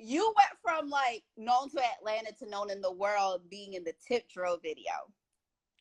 you went from like known to Atlanta to known in the world being in the Tipdrill video.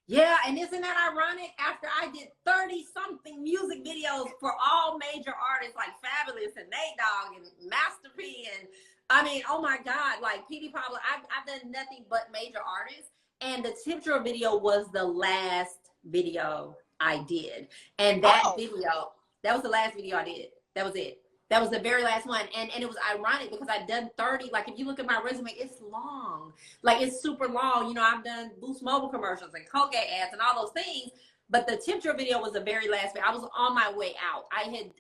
Yeah, and isn't that ironic? After I did 30-something music videos for all major artists like Fabulous and Nate Dogg and Master P, and I mean, oh my God, like P.D. Pablo, I've done nothing but major artists. And the Tipdrill video was the last video I did. And that video, that was the last video I did. That was it. That was the very last one. And it was ironic because I'd done 30. Like, if you look at my resume, it's long. Like, it's super long. You know, I've done Boost Mobile commercials and Colgate ads and all those things. But the Tipdrill video was the very last video. I was on my way out. I had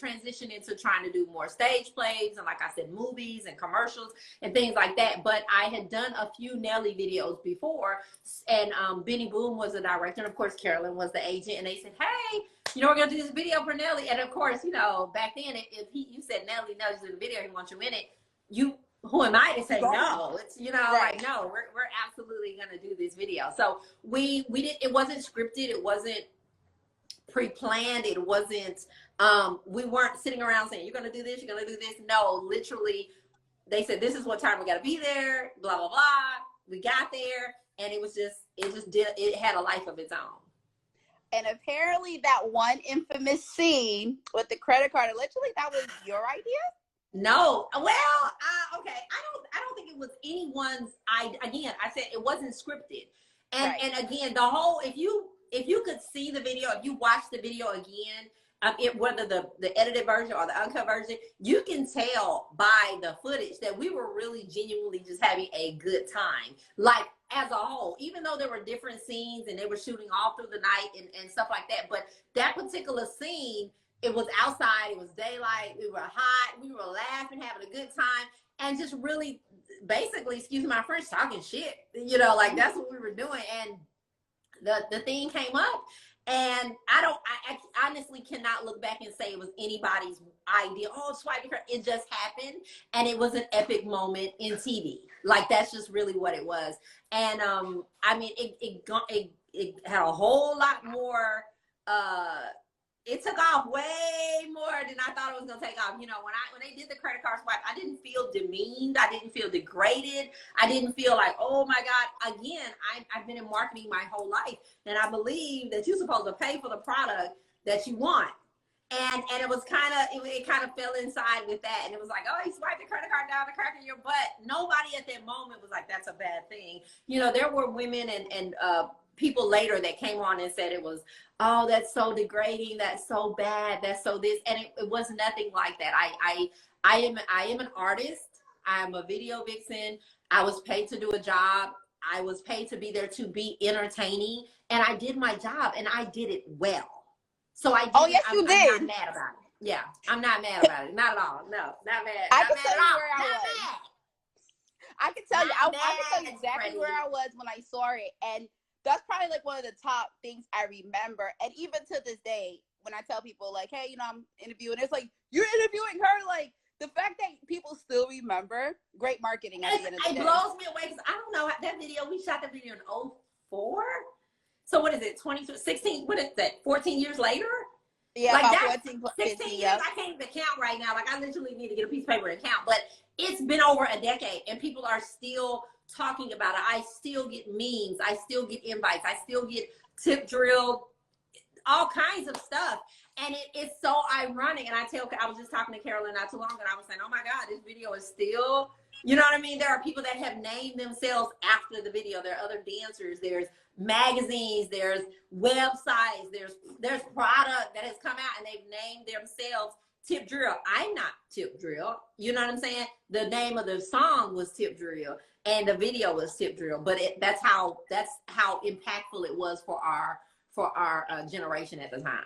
transitioned into trying to do more stage plays and, like I said, movies and commercials and things like that. But I had done a few Nelly videos before, and Benny Boom was the director, and of course Carolyn was the agent. And they said, "Hey, you know, we're gonna do this video for Nelly." And of course, you know, back then, if you said Nelly's in the video, he wants you in it. Who am I to say no? It's, you know, like, no, we're absolutely gonna do this video. So we did. It wasn't scripted. It wasn't pre-planned. It wasn't. We weren't sitting around saying, "You're gonna do this. You're gonna do this." No, literally, they said, "This is what time we gotta be there." Blah blah blah. We got there, and it had a life of its own. And apparently, that one infamous scene with the credit card, allegedly, that was your idea. No, well, okay. I don't think it was anyone's. Again, I said it wasn't scripted, and right. And again, the whole if you could see the video, if you watch the video again, whether the edited version or the uncut version, you can tell by the footage that we were really genuinely just having a good time, like as a whole. Even though there were different scenes and they were shooting all through the night and stuff like that, but that particular scene. It was outside, it was daylight, we were hot, we were laughing, having a good time, and just really, basically, excuse my French, talking shit. You know, like, that's what we were doing. And the thing came up, and I honestly cannot look back and say it was anybody's idea. Oh, swipe your card. It just happened, and it was an epic moment in TV. Like, that's just really what it was. And I mean, it had a whole lot more. It took off way more than I thought it was gonna take off. You know, when they did the credit card swipe, I didn't feel demeaned. I didn't feel degraded. I didn't feel like, oh my God. Again, I've been in marketing my whole life, and I believe that you're supposed to pay for the product that you want. And it was it kind of fell inside with that, and it was like, oh, you swiped the credit card down the crack of your butt. Nobody at that moment was like, that's a bad thing. You know, there were women and people later that came on and said it was, oh, that's so degrading, that's so bad, that's so this, and it was nothing like that. I am an artist. I'm a video vixen. I was paid to do a job. I was paid to be there to be entertaining, and I did my job, and I did it well. So I did. Oh, yes, you did. I'm not mad about it. Yeah, I'm not mad about it. Not at all. No, not mad. I not can mad tell at you all. where I Not was. mad. I can tell you. I can tell you Not exactly mad, where I was when I saw it, and that's probably like one of the top things I remember. And even to this day, when I tell people like, hey, you know, I'm interviewing, it's like, you're interviewing her. Like, the fact that people still remember, great marketing at the end of the day. It blows me away because I don't know, that video, we shot that video in 2004. So what is it, 16, what is that, 14 years later? Yeah, like about 14, 16 years. yeah. I can't even count right now. Like, I literally need to get a piece of paper and count. But it's been over a decade, and people are still talking about it. I still get memes. I still get invites. I still get Tipdrill, all kinds of stuff. And it's so ironic. And I was just talking to Carolyn not too long ago, and I was saying, oh my God, this video is still, you know what I mean? There are people that have named themselves after the video. There are other dancers. There's magazines. There's websites. There's product that has come out, and they've named themselves Tipdrill. I'm not Tipdrill. You know what I'm saying? The name of the song was Tipdrill, and the video was Tipdrill. But that's how impactful it was for our generation at the time.